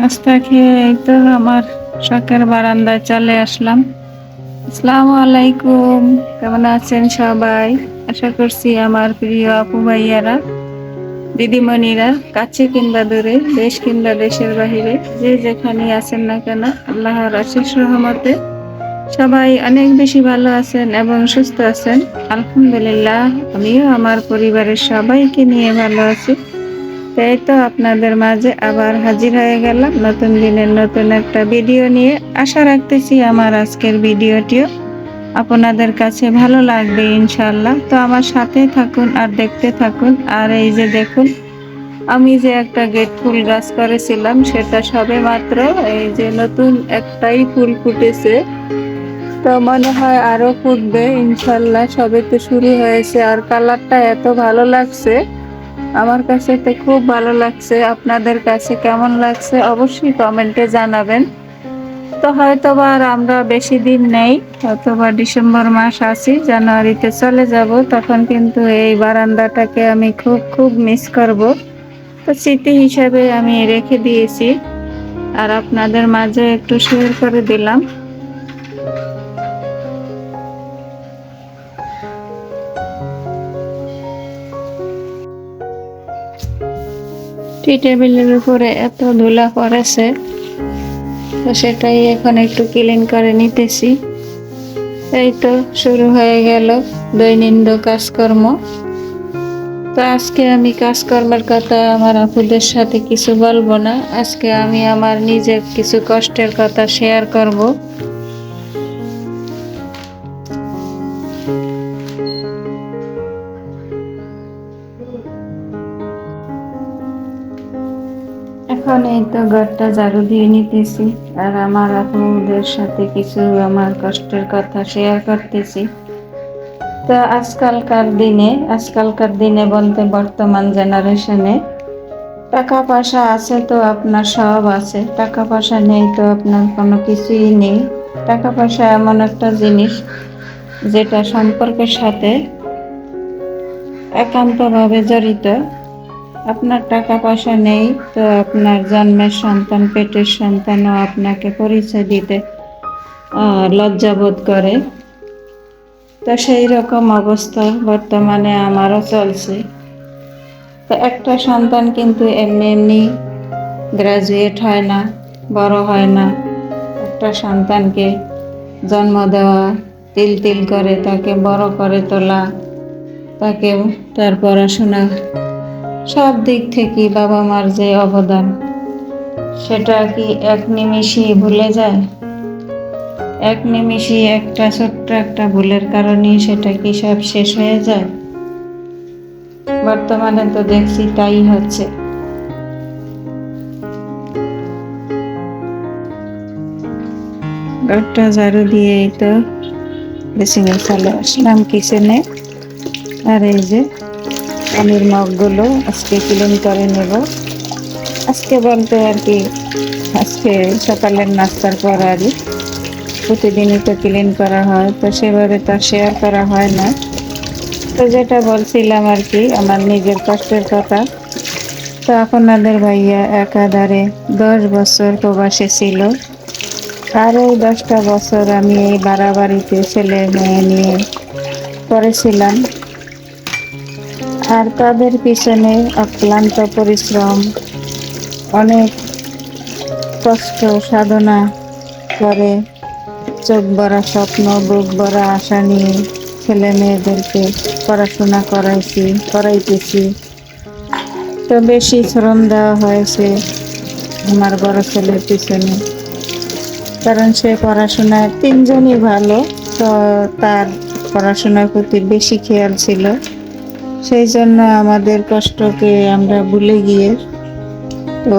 নাস্তা খেয়ে এই তো আমার শখের বারান্দায় চলে আসলাম। আসসালামু আলাইকুম, কেমন আছেন সবাই? আশা করছি আমার প্রিয় আপু ভাইয়ারা, দিদিমণিরা, কাছে কিংবা দূরে, দেশ কিংবা দেশের বাহিরে, যে যেখানে আছেন না কেন, আল্লাহর অশেষ রহমতে সবাই অনেক বেশি ভালো আছেন এবং সুস্থ আছেন। আলহামদুলিল্লাহ, আমিও আমার পরিবারের সবাইকে নিয়ে ভালো আছি। তাই তো আপনাদের মাঝে আবার হাজির হয়ে গেলাম নতুন দিনের নতুন একটা ভিডিও নিয়ে। আশা রাখতেছি আমার আজকের ভিডিওটিও আপনাদের কাছে ভালো লাগবে ইনশাল্লাহ। তো আমার সাথে থাকুন আর দেখতে থাকুন। আর এই যে দেখুন, আমি যে একটা গেট ফুল গাছ করেছিলাম সেটা সবে মাত্র এই যে নতুন একটাই ফুল ফুটেছে। তো মনে হয় আরো ফুটবে ইনশাল্লাহ, সবে তো শুরু হয়েছে। আর কালারটা এত ভালো লাগছে, আমার কাছে তো খুব ভালো লাগছে। আপনাদের কাছে কেমন লাগছে অবশ্যই কমেন্টে জানাবেন। তো হয়তোবা আর আমরা বেশি দিন নেই, হয়তোবা ডিসেম্বর মাস আছি, জানুয়ারিতে চলে যাব। তখন কিন্তু এই বারান্দাটাকে আমি খুব খুব মিস করব। তো স্মৃতি হিসাবে আমি রেখে দিয়েছি আর আপনাদের মাঝে একটু শেয়ার করে দিলাম। টি টেবিলের উপরে এত ধুলা পড়েছে, তো সেটাই এখন একটু ক্লিন করে নিতেছি। এই তো শুরু হয়ে গেল দৈনন্দিন কাজকর্ম। তো আজকে আমি কাজকর্মের কথা আমার আপুদের সাথে কিছু বলবো না, আজকে আমি আমার নিজের কিছু কষ্টের কথা শেয়ার করব। এখন এই তো ঘরটা ঝাড়ু দিয়ে নিতেছি আর আমার আপুদের সাথে কিছু আমার কষ্টের কথা শেয়ার করতেছি। তো আজকালকার দিনে বলতে বর্তমান জেনারেশনে টাকা পয়সা আছে তো আপনার সব আছে, টাকা পয়সা নেই তো আপনার কোনো কিছুই নেই। টাকা পয়সা এমন একটা জিনিস যেটা সম্পর্কের সাথে একান্তভাবে জড়িত। আপনার টাকা পয়সা নেই তো আপনার জন্মের সন্তান, পেটের সন্তানও আপনাকে পরিচয় দিতে লজ্জাবোধ করে। তো সেই রকম অবস্থা বর্তমানে আমারও চলছে। তো একটা সন্তান কিন্তু এমনি এমনি গ্রাজুয়েট হয় না, বড় হয় না। একটা সন্তানকে জন্ম দেওয়া, তিল তিল করে তাকে বড় করে তোলা, তাকে তার পড়াশোনা সব দিক থেকে বাবা মার যে অবদান, সেটা কি এক নিমিষেই ভুলে যায়? এক নিমিষেই একটা ছোট্ট একটা ভুলের কারণে সেটা কি সব শেষ হয়ে যায়? বর্তমানে তো দেখছি তাই হচ্ছে। ঘরটা ঝাড়ু দিয়েই তো বেসিংয়ে চলে আসলাম কিচেনে। আর এই যে পানির মগগুলো আজকে ক্লিন করে নেব। আজকে বলতে আর কি, আজকে সকালের নাস্তার পর আর প্রতিদিনই তো ক্লিন করা হয়, তো সেভাবে তো শেয়ার করা হয় না। তো যেটা বলছিলাম আর কি, আমার নিজের কষ্টের কথা। তো আপনাদের ভাইয়া একাধারে 10 বছর প্রবাসে ছিল, আর ওই 10টা বছর আমি এই বাড়াবাড়িতে ছেলে মেয়ে নিয়ে করেছিলাম। আর তাদের পিছনে অক্লান্ত পরিশ্রম, অনেক কষ্ট সাধনা করে, চোখ ভরা স্বপ্ন, বুক ভরা আশা নিয়ে ছেলে মেয়েদেরকে পড়াশোনা করাইতেছি। তো বেশি শ্রম দেওয়া হয়েছে আমার বড় ছেলের পিছনে, কারণ সে পড়াশোনায় তিনজনই ভালো, তো তার পড়াশোনার প্রতি বেশি খেয়াল ছিল। সেই জন্য আমাদের কষ্টকে আমরা ভুলে গিয়ে তো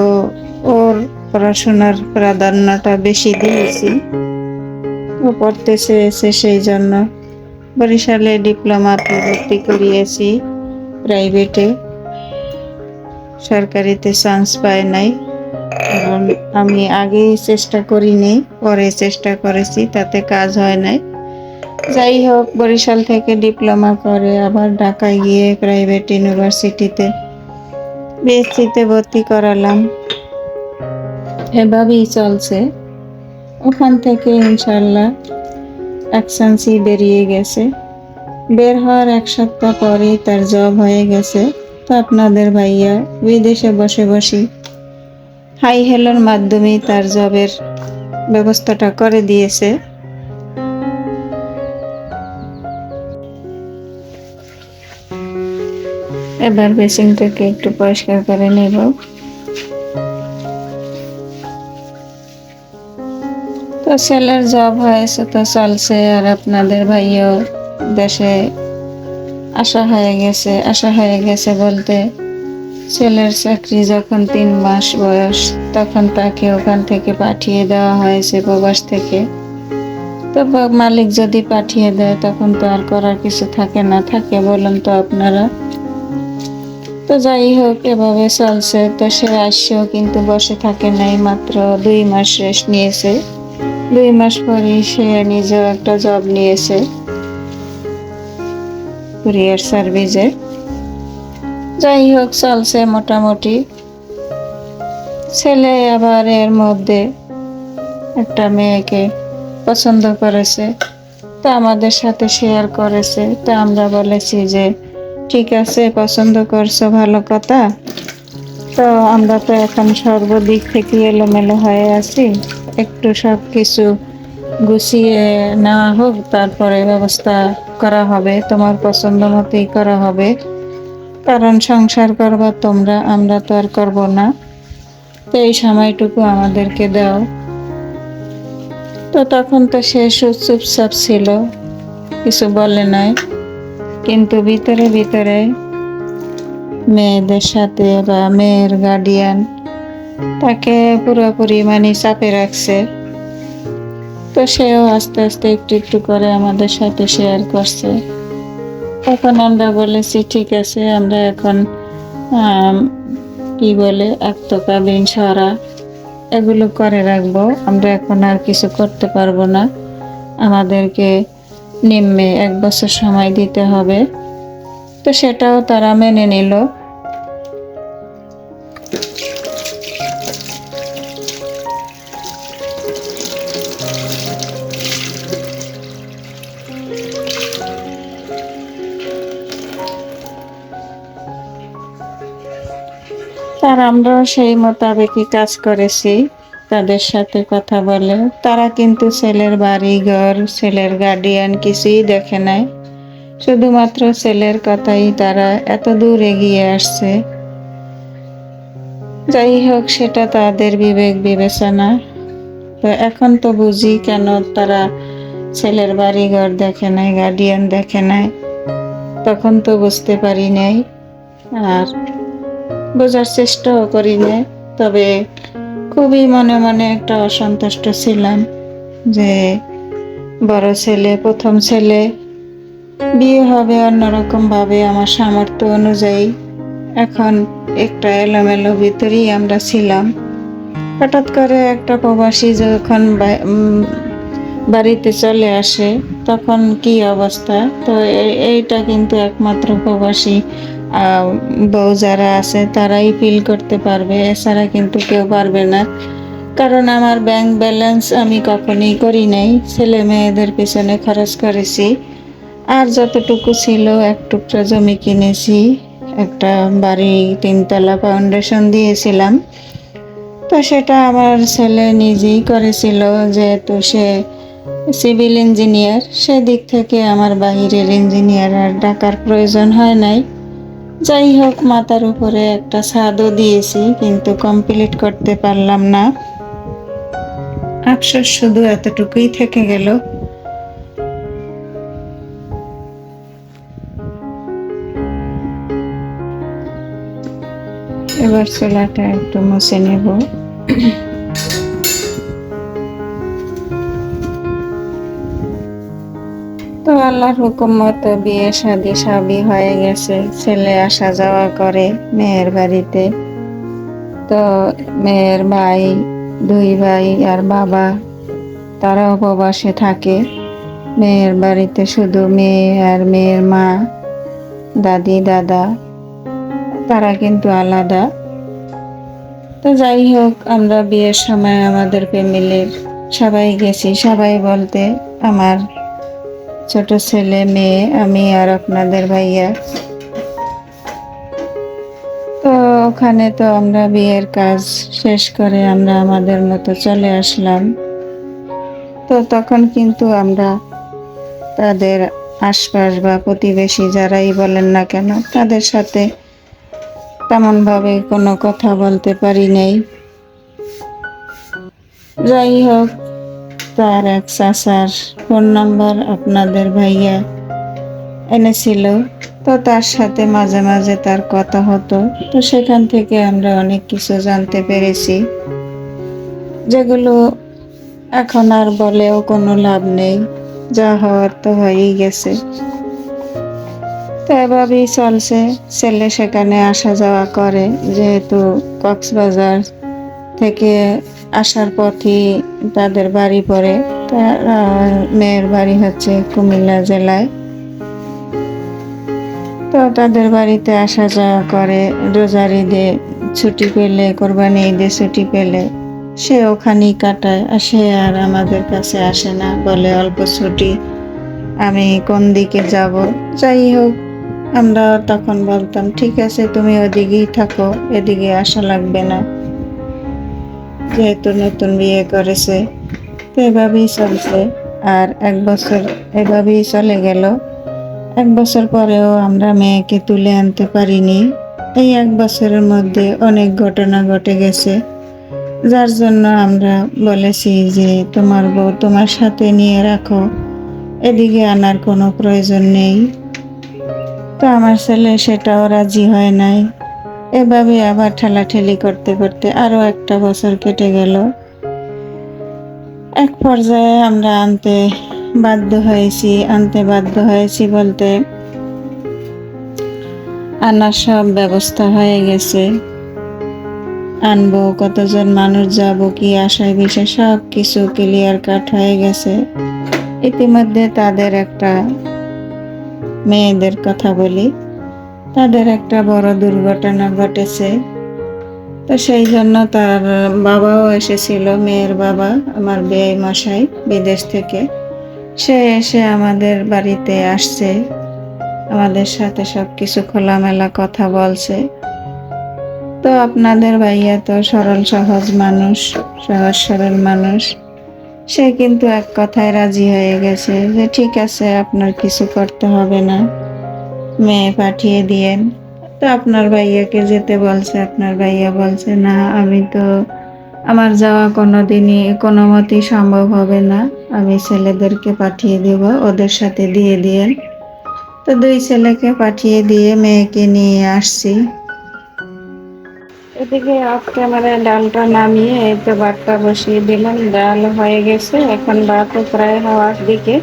ওর পড়াশোনার প্রাধান্যটা বেশি দিয়েছি। ও পড়তে চেয়েছে, সেই জন্য বরিশালে ডিপ্লোমাতে ভর্তি করিয়েছি প্রাইভেটে। সরকারিতে চান্স পায় নাই, কারণ আমি আগেই চেষ্টা করিনি, পরে চেষ্টা করেছি, তাতে কাজ হয় নাই। যাই হোক, বরিশাল থেকে ডিপ্লোমা করে আবার ঢাকায় গিয়ে প্রাইভেট ইউনিভার্সিটিতে বিএসসিতে ভর্তি করালাম। এভাবেই চলছে। ওখান থেকে ইনশাল্লাহ অ্যাকশনসি বেরিয়ে গেছে। বের হওয়ার 1 সপ্তাহ পরেই তার জব হয়ে গেছে। তো আপনাদের ভাইয়া বিদেশে বসে বসে হাই হেলোর মাধ্যমে তার জবের ব্যবস্থাটা করে দিয়েছে। এবার বেসিনটাকে একটু পরিষ্কার করে নেব। তো ছেলের জব হয়েছে, তো চলছে। আর আপনাদের ভাইও দেশে আসা হয়ে গেছে বলতে, ছেলের চাকরি যখন 3 মাস বয়স তখন তাকে ওখান থেকে পাঠিয়ে দেওয়া হয়েছে, প্রবাস থেকে। তো মালিক যদি পাঠিয়ে দেয় তখন তো আর করার কিছু থাকে না, থাকে বলুন তো আপনারা। তো যাই হোক, এভাবে চলছে। তো সে আসছেও কিন্তু বসে থাকে নাই, মাত্র 2 মাস রেস্ট নিয়েছে। 2 মাস পরে সে নিজেও একটা জব নিয়েছে কুরিয়ার সার্ভিসে। যাই হোক, চলছে মোটামুটি। ছেলে আবার এর মধ্যে একটা মেয়েকে পছন্দ করেছে, তা আমাদের সাথে শেয়ার করেছে। তা আমরা বলেছি যে ঠিক আছে, পছন্দ করছো, ভালো কথা। তো আমরা তো এখন সর্বদিক থেকে এলোমেলো হয়ে আছি, একটু সব কিছু গুছিয়ে নেওয়া হোক, তারপরে ব্যবস্থা করা হবে, তোমার পছন্দ মতোই করা হবে। কারণ সংসার করবা তোমরা, আমরা তো আর করবো না। তো এই সময়টুকু আমাদেরকে দাও। তো তখন তো সে চুপচাপ ছিল, কিছু বলে নাই। কিন্তু ভিতরে ভিতরে মেয়েদের সাথে বা মেয়ের গার্ডিয়ান তাকে পুরোপুরি চাপে রাখছে। তো সেও আস্তে আস্তে একটু একটু করে আমাদের সাথে শেয়ার করছে। তখন আমরা বলেছি ঠিক আছে, আমরা এখন কি বলে আত্মকালীন সরা এগুলো করে রাখবো, আমরা এখন আর কিছু করতে পারবো না, আমাদেরকে নিম্নে 1 বছর সময় দিতে হবে। তো সেটাও তারা মেনে নিল। আর আমরাও সেই মোতাবেকই কাজ করেছি। তাদের সাথে কথা বলে তারা কিন্তু ছেলের বাড়ি ঘর, ছেলের গার্ডিয়ান কিছুই দেখে নাই, শুধুমাত্র ছেলের কথাই তারা এত দূর এগিয়ে আসছে। যাই হোক, সেটা তাদের বিবেক বিবেচনা। তো এখন তো বুঝি কেন তারা ছেলের বাড়ি ঘর দেখে নাই, গার্ডিয়ান দেখে নাই। তখন তো বুঝতে পারি নাই, আর বোঝার চেষ্টাও করি নাই। তবে খুবই মনে মনে একটা অসন্তুষ্ট ছিলাম যে বড় ছেলে, প্রথম ছেলে, বিয়ে হবে অন্যরকম ভাবে আমার সামর্থ্য অনুযায়ী। এখন একটা এলোমেলো ভিতরেই আমরা ছিলাম। হঠাৎ করে একটা প্রবাসী যখন বাড়িতে চলে আসে তখন কি অবস্থা। তো এইটা কিন্তু একমাত্র প্রবাসী বউ যারা আছে তারাই ফিল করতে পারবে, এছাড়া কিন্তু কেউ পারবে না। কারণ আমার ব্যাংক ব্যালেন্স আমি কখনই করি নাই, ছেলে মেয়েদের পিছনে খরচ করেছি। আর যতটুকু ছিল, এক টুকরা জমি কিনেছি, একটা বাড়ি 3 তলা ফাউন্ডেশন দিয়েছিলাম। তো সেটা আমার ছেলে নিজেই করেছিল, যেহেতু সে সিভিল ইঞ্জিনিয়ার। সেদিক থেকে আমার বাহিরের ইঞ্জিনিয়ার আর ডাকার প্রয়োজন হয় নাই। যাই হোক, মাথার উপরে একটা ছাদও দিয়েছি, কিন্তু কমপ্লিট করতে পারলাম না। আফসোস শুধু এতটুকুই থেকে গেল। এবার চুলাটা একটু মুছে নেব। তো আল্লাহর হুকুম মতো বিয়ে শাদী সবই হয়ে গেছে। ছেলে আসা যাওয়া করে মেয়ের বাড়িতে। তো মেয়ের ভাই, 2 ভাই আর বাবা, তারাও প্রবাসে থাকে। মেয়ের বাড়িতে শুধু মেয়ে আর মেয়ের মা, দাদি দাদা, তারা কিন্তু আলাদা। তো যাই হোক, আমরা বিয়ের সময় আমাদের ফ্যামিলির সবাই গেছি। সবাই বলতে আমার ছোট ছেলে, মেয়ে, আমি আর আপনাদের ভাইয়া। তো ওখানে তো আমরা বিয়ের কাজ শেষ করে আমরা আমাদের মতো চলে আসলাম। তো তখন কিন্তু আমরা তাদের আশপাশ বা প্রতিবেশী যারাই বলেন না কেন, তাদের সাথে তেমন ভাবে কোনো কথা বলতে পারি নাই। যাই হোক, তার এক চাচার ফোন নাম্বার আপনাদের ভাইয়া এনেছিল। তো তার সাথে মাঝে মাঝে তার কথা হতো। তো সেখান থেকে আমরা অনেক কিছু জানতে পেরেছি, যেগুলো এখন আর বলেও কোনো লাভ নেই। যা হওয়ার তো হয়েই গেছে। তো এভাবেই চলছে। ছেলে সেখানে আসা যাওয়া করে, যেহেতু কক্সবাজার থেকে আসার পথই তাদের বাড়ি পড়ে। তার মেয়ের বাড়ি হচ্ছে কুমিল্লা জেলায়। তো তাদের বাড়িতে আসা যাওয়া করে। রোজার ঈদে ছুটি পেলে, কোরবানি ঈদে ছুটি পেলে সে ওখানেই কাটায়। আর সে আর আমাদের কাছে আসে না, বলে অল্প ছুটি, আমি কোন দিকে যাব। যাই হোক, আমরা তখন বলতাম ঠিক আছে, তুমি ওদিকেই থাকো, এদিকে আসা লাগবে না, যেহেতু নতুন বিয়ে করেছে। তো এভাবেই চলছে। আর 1 বছর এভাবেই চলে গেল। 1 বছর পরেও আমরা মেয়েকে তুলে আনতে পারিনি। এই 1 বছরের মধ্যে অনেক ঘটনা ঘটে গেছে, যার জন্য আমরা বলেছি যে তোমার বউ তোমার সাথে নিয়ে রাখো, এদিকে আনার কোনো প্রয়োজন নেই। তো আমার ছেলে সেটাও রাজি হয় নাই। এভাবে আবার ঠেলাঠেলি করতে করতে আরো 1 বছর কেটে গেল। এক পর্যায়ে আমরা আনতে বাধ্য হয়েছি বলতে আনার সব ব্যবস্থা হয়ে গেছে। আনবো, কতজন মানুষ যাব, কি আশায় বিষয় সব কিছু ক্লিয়ার কাট হয়ে গেছে। ইতিমধ্যে মেয়েদের কথা বলি, তাদের একটা বড় দুর্ঘটনা ঘটেছে। তো সেই জন্য তার বাবাও এসেছিল, মেয়ের বাবা, আমার বেয়াই মশাই বিদেশ থেকে। সে এসে আমাদের বাড়িতে আসছে, আমাদের সাথে সবকিছু খোলামেলা কথা বলছে। তো আপনাদের ভাইয়া তো সরল সহজ মানুষ, সহজ সরল মানুষ। সে কিন্তু এক কথায় রাজি হয়ে গেছে যে ঠিক আছে, আপনার কিছু করতে হবে না, মেয়ে পাঠিয়ে দিয়েন। তো আপনার ভাইয়াকে যেতে বলছে, আপনার ভাইয়া বলছে না, আমার যাওয়া কোনো মতেই সম্ভব হবে না, আমি ছেলেদেরকে পাঠিয়ে দেব, ওদের সাথে দিয়ে দিয়েন। তো 2 ছেলেকে পাঠিয়ে দিয়ে মেয়েকে নিয়ে আসছি। এদিকে অফ ক্যামেরায় ডালটা নামিয়ে এই তো ভাতটা বসিয়ে দিলাম। ডাল হয়ে গেছে, এখন ভাতও প্রায় হওয়ার দিকে।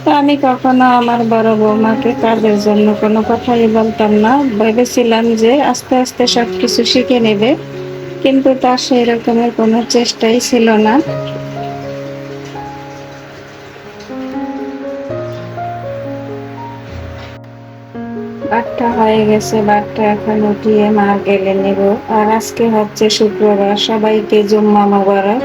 তো আমি কখনো আমার বড় বৌমাকে কাজের জন্য কোনো কথাই বলতাম না। ভেবেছিলাম যে আস্তে আস্তে সবকিছু শিখে নেবে, কিন্তু তার সেই রকমের কোনো চেষ্টাই ছিল না। ভাতটা হয়ে গেছে, ভাতটা এখন উঠিয়ে মা গেলে নেব। আর আজকে হচ্ছে শুক্রবার, সবাইকে জুম্মা মোবারক।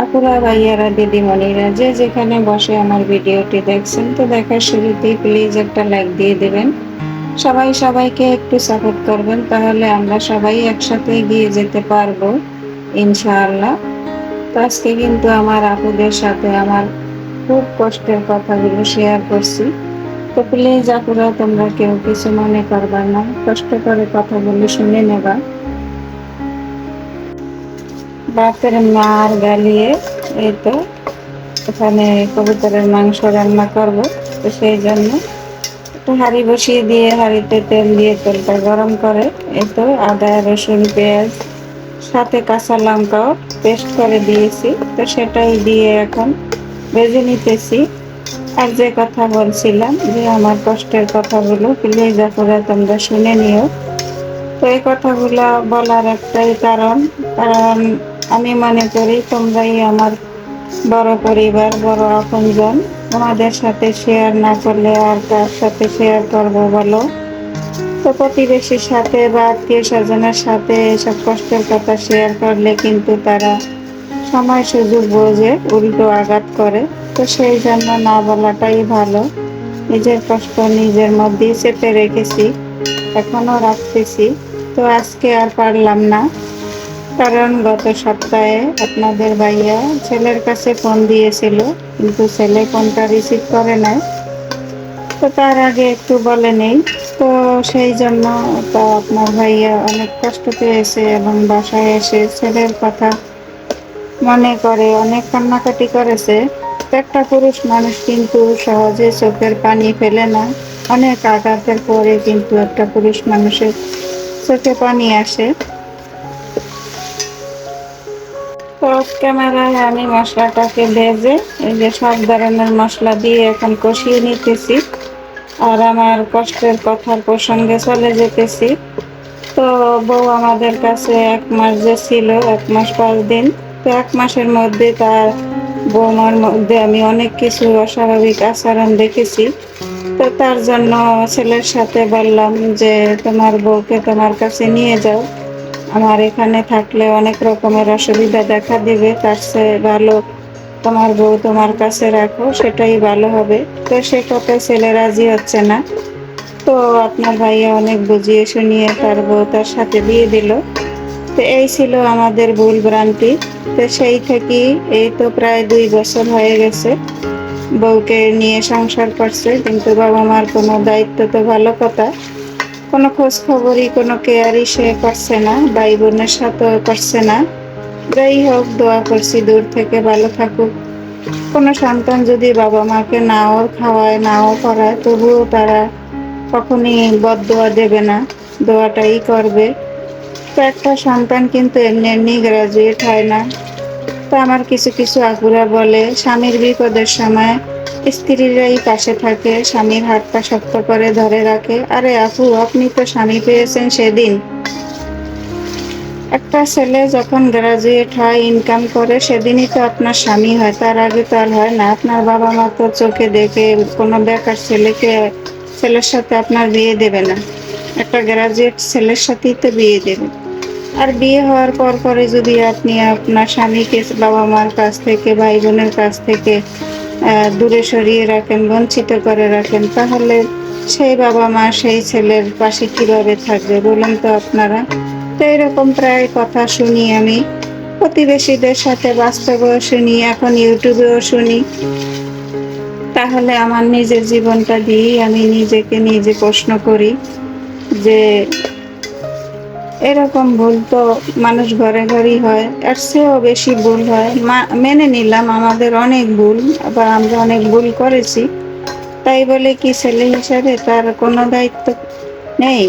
আপুরা, ভাইয়ারা, দিদিমণিরা, যে যেখানে বসে আমার ভিডিওটি দেখছেন, তো দেখার শুরুতেই প্লিজ একটা লাইক দিয়ে দেবেন। সবাই সবাইকে একটু সাপোর্ট করবেন, তাহলে আমরা সবাই একসাথে এগিয়ে যেতে পারবো ইনশাআল্লাহ। তো আজকে কিন্তু আমার আপুদের সাথে আমার খুব কষ্টের কথাগুলো শেয়ার করছি। তো প্লিজ আপুরা, তোমরা কেউ কিছু মনে করবা না, কষ্ট করে কথাগুলো শুনে নেবা। ভাতের মার গালিয়ে এই তো এখানে কবুতরের মাংস রান্না করব। তো সেই জন্য একটু হাঁড়ি বসিয়ে দিয়ে হাঁড়িতে তেল দিয়ে তেলটা গরম করে এই তো আদা, রসুন, পেঁয়াজ, সাথে কাঁচা লঙ্কাও পেস্ট করে দিয়েছি। তো সেটাই দিয়ে এখন ভেজে নিতেছি। আর যে কথা বলছিলাম যে আমার কষ্টের কথাগুলো প্লিজ আপনারা তোমরা শুনে নিও। তো এই কথাগুলো বলার একটাই কারণ, কারণ আমি মনে করি তোমরাই আমার বড় পরিবার, বড় আপনজন। তোমাদের সাথে শেয়ার না করলে আর কার সাথে শেয়ার করবো বলো? তো তো প্রতিবেশীর সাথে বা আত্মীয় স্বজনের সাথে এসব কষ্টের কথা শেয়ার করলে কিন্তু তারা সময় সুযোগ বোঝে উল্টো আঘাত করে। তো সেই জন্য না বলাটাই ভালো। নিজের কষ্ট নিজের মধ্যেই চেপে রেখেছি, এখনো রাখতেছি। তো আজকে আর পারলাম না, কারণ গত সপ্তাহে আপনাদের ভাইয়া ছেলের কাছে ফোন দিয়েছিল, কিন্তু ছেলে ফোনটা রিসিভ করে নাই। তো তার আগে একটু বলে নেই। তো সেই জন্য তো আপনার ভাইয়া অনেক কষ্ট পেয়েছে এবং বাসায় এসে ছেলের কথা মনে করে অনেক কান্নাকাটি করেছে। একটা পুরুষ মানুষ কিন্তু সহজে চোখের পানি ফেলে না, অনেক আঘাতের পরে কিন্তু একটা পুরুষ মানুষের চোখে পানি আসে। তো ক্যামেরায় আমি মশলাটাকে ভেজে এই যে সব ধরনের মশলা দিয়ে এখন কষিয়ে নিতেছি, আর আমার কষ্টের কথার প্রসঙ্গে চলে যেতেছি। তো বউ আমাদের কাছে 1 মাস যে ছিল, 1 মাস 5 দিন। তো 1 মাসের মধ্যে তার বৌমার মধ্যে আমি অনেক কিছু অস্বাভাবিক আচরণ দেখেছি। তো তার জন্য ছেলের সাথে বললাম যে তোমার বউকে তোমার কাছে নিয়ে যাও, আমার এখানে থাকলে অনেক রকমের অসুবিধা দেখা দিবে, তার চেয়ে ভালো তোমার বউ তোমার কাছে রাখো, সেটাই ভালো হবে। তো সে কথায় ছেলে রাজি হচ্ছে না। তো আপনার ভাইয়া অনেক বুঝিয়ে শুনিয়ে তার বউ তার সাথে দিয়ে দিল। তো এই ছিল আমাদের ভুল ভ্রান্তি। তো সেই থেকেই এই তো প্রায় 2 বছর হয়ে গেছে বউকে নিয়ে সংসার করছে, কিন্তু বাবা মার কোনো দায়িত্ব তো ভালো কথা, কোনো খোঁজ খবরই কোনো কেয়ারই সে করছে না, ভাই বোনের সাথেও করছে না। যাই হোক, দোয়া করছি দূর থেকে ভালো থাকুক। কোনো সন্তান যদি বাবা মাকে নাও খাওয়ায় নাও করায়, তবুও তারা কখনই বদদোয়া দেবে না, দোয়াটাই করবে। তো একটা সন্তান কিন্তু এমনি এমনি গ্রাজুয়েট হয় না। তো আমার কিছু কিছু আপুরা বলে স্বামীর বিপদের সময় স্ত্রীরাই পাশে থাকে, স্বামীর হাতটা শক্ত করে ধরে রাখে। আরে আপু, আপনি তো স্বামী পেয়েছেন সেদিন। একটা ছেলে যখন গ্রাজুয়েট হয়, ইনকাম করে, সেদিনই তো আপনার স্বামী হয়, তার আগে তো আর হয় না। আপনার বাবা মা তো চোখে দেখে কোনো বেকার ছেলের সাথে আপনার বিয়ে দেবে না, একটা গ্রাজুয়েট ছেলের সাথেই তো বিয়ে দেবে। আর বিয়ে হওয়ার পর পরে যদি আপনি আপনার স্বামীকে বাবা মার কাছ থেকে, ভাই বোনের কাছ থেকে দূরে সরিয়ে রাখেন, বঞ্চিত করে রাখেন, তাহলে সেই বাবা মা সেই ছেলের পাশে কিভাবে থাকবে বলুন তো আপনারা? তো এরকম প্রায় কথা শুনি আমি প্রতিবেশীদের সাথে, বাস্তবেও শুনি, এখন ইউটিউবেও শুনি। তাহলে আমার নিজের জীবনটা দিয়েই আমি নিজেকে নিজে প্রশ্ন করি যে এরকম ভুল তো মানুষ ঘরে ঘরেই হয়, এর চেয়েও বেশি ভুল হয়। মেনে নিলাম আমাদের অনেক ভুল, আবার আমরা অনেক ভুল করেছি, তাই বলে কি ছেলে হিসাবে তার কোনো দায়িত্ব নেই?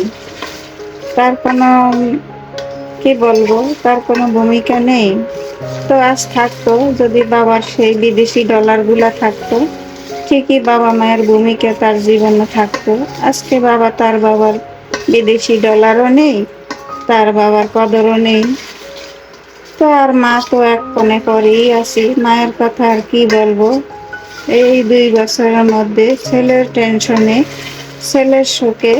তার কোনো কি বলবো, তার কোনো ভূমিকা নেই? তো আজ থাকতো, যদি বাবার সেই বিদেশি ডলারগুলা থাকতো, ঠিকই বাবা মায়ের ভূমিকা তার জীবনে থাকতো। আজকে তার বাবার বিদেশি ডলারও নেই, তার বাবার কদরও নেই। তো আর মা তো এক কোণে পরেই আছি, মায়ের কথা আর কি বলবো। এই 2 বছরের মধ্যে ছেলের টেনশনে, ছেলের শোকে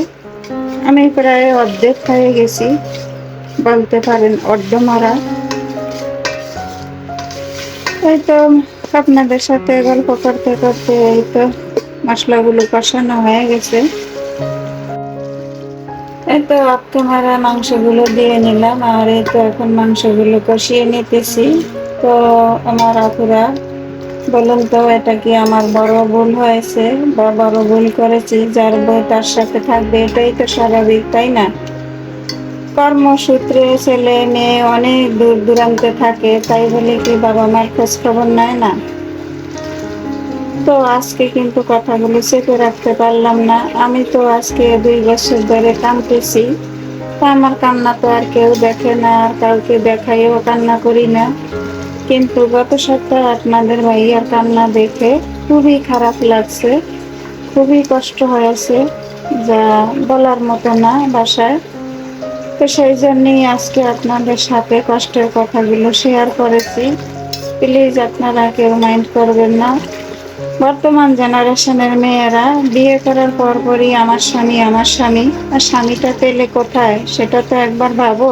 আমি প্রায় অর্ধেক হয়ে গেছি, বলতে পারেন অর্ধমরা। এই তো আপনাদের সাথে গল্প করতে করতে এই তো মশলাগুলো কষানো হয়ে গেছে। এই তো আজকে মারা মাংসগুলো দিয়ে নিলাম, আর এই তো এখন মাংসগুলো কষিয়ে নিতেছি। তো আমার আপুরা বলুন তো, এটা কি আমার বড় ভুল হয়েছে বা বড় ভুল করেছি? যার বউ তার সাথে থাকবে, এটাই তো স্বাভাবিক, তাই না? কর্মসূত্রে ছেলে মেয়ে অনেক দূর দূরান্তে থাকে, তাই বলে কি বাবা মার খোঁজ খবর নেয় না? তো আজকে কিন্তু কথাগুলো চেপে রাখতে পারলাম না। আমি তো আজকে 2 বছর ধরে কাঁদতেছি। তো আমার কান্না তো আর কেউ দেখে না, আর কাউকে দেখাইও কান্না করি না। কিন্তু গত সপ্তাহে আপনাদের ভাইয়ার কান্না দেখে খুবই খারাপ লাগছে, খুবই কষ্ট হয়েছে, যা বলার মতো না ভাষায়। তো সেই জন্যই আজকে আপনাদের সাথে কষ্টের কথাগুলো শেয়ার করেছি। প্লিজ আপনারা কেউ মাইন্ড করবেন না। বর্তমান জেনারেশনের মেয়েরা বিয়ে করার পরপরই আমার স্বামী আমার স্বামী, আর স্বামীটা পেলে কোথায় সেটা তো একবার ভাবো।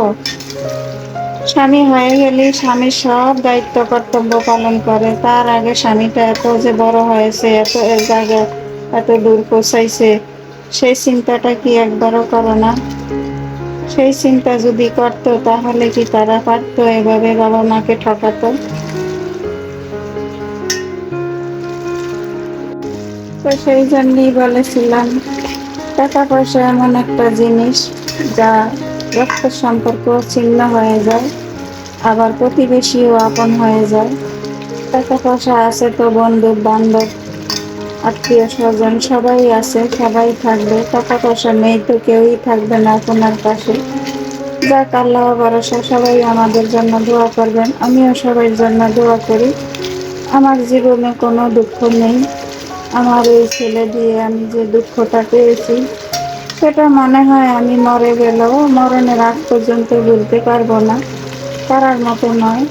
স্বামী হয়ে গেলে স্বামীর সব দায়িত্ব কর্তব্য পালন করে, তার আগে স্বামীটা এত যে বড় হয়েছে, এত এ জায়গায় এত দূর পৌঁছাইছে, সেই চিন্তাটা কি একবারও করো না? সেই চিন্তা যদি করতো তাহলে কি তারা পারতো এভাবে বাবা মাকে ঠকাতো? তো সেই জন্যই বলেছিলাম, টাকা পয়সা এমন একটা জিনিস যা রক্তের সম্পর্ক ছিন্ন হয়ে যায়, আবার প্রতিবেশীও আপন হয়ে যায়। টাকা পয়সা আছে তো বন্ধু বান্ধব আত্মীয় স্বজন সবাই আছে, সবাই থাকবে। টাকা পয়সা নেই তো কেউই থাকবে না আপনার পাশে। যাক, আল্লাহ ভরসা, সবাই আমাদের জন্য দোয়া করবেন, আমিও সবার জন্য দোয়া করি। আমার জীবনে কোনো দুঃখ নেই। আমার এই ছেলে দিয়ে আমি যে দুঃখটা পেয়েছি সেটা মনে হয় আমি মরে গেলেও মরণের আগ পর্যন্ত ভুলতে পারবো না, পারার মতো নয়।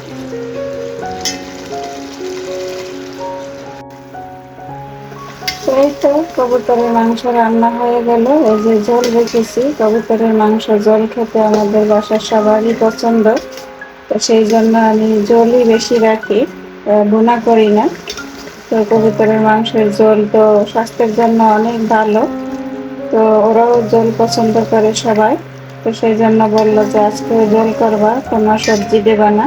তো এই তো কবুতরের মাংস রান্না হয়ে গেল, এই যে জল রেখেছি। কবুতরের মাংস জল খেতে আমাদের বাসার সবারই পছন্দ, তো সেই জন্য আমি জলই বেশি রাখি, ভুনা করি না। তো কবুতরের মাংসের ঝোল তো স্বাস্থ্যের জন্য অনেক ভালো, তো ওরাও ঝোল পছন্দ করে সবাই। তো সেই জন্য বললো যে আজকে ঝোল করবা, কোনো সবজি দেবা না।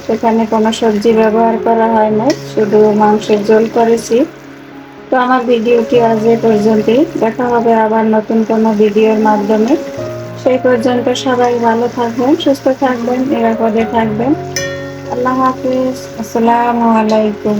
সেখানে কোনো সবজি ব্যবহার করা হয় না, শুধু মাংসের ঝোল করেছি। তো আমার ভিডিওটি আজ এ পর্যন্তই, দেখা হবে আবার নতুন কোনো ভিডিওর মাধ্যমে। সেই পর্যন্ত সবাই ভালো থাকবেন, সুস্থ থাকবেন, নিরাপদে থাকবেন। আল্লাহ হাফিজ, আসসালামু আলাইকুম।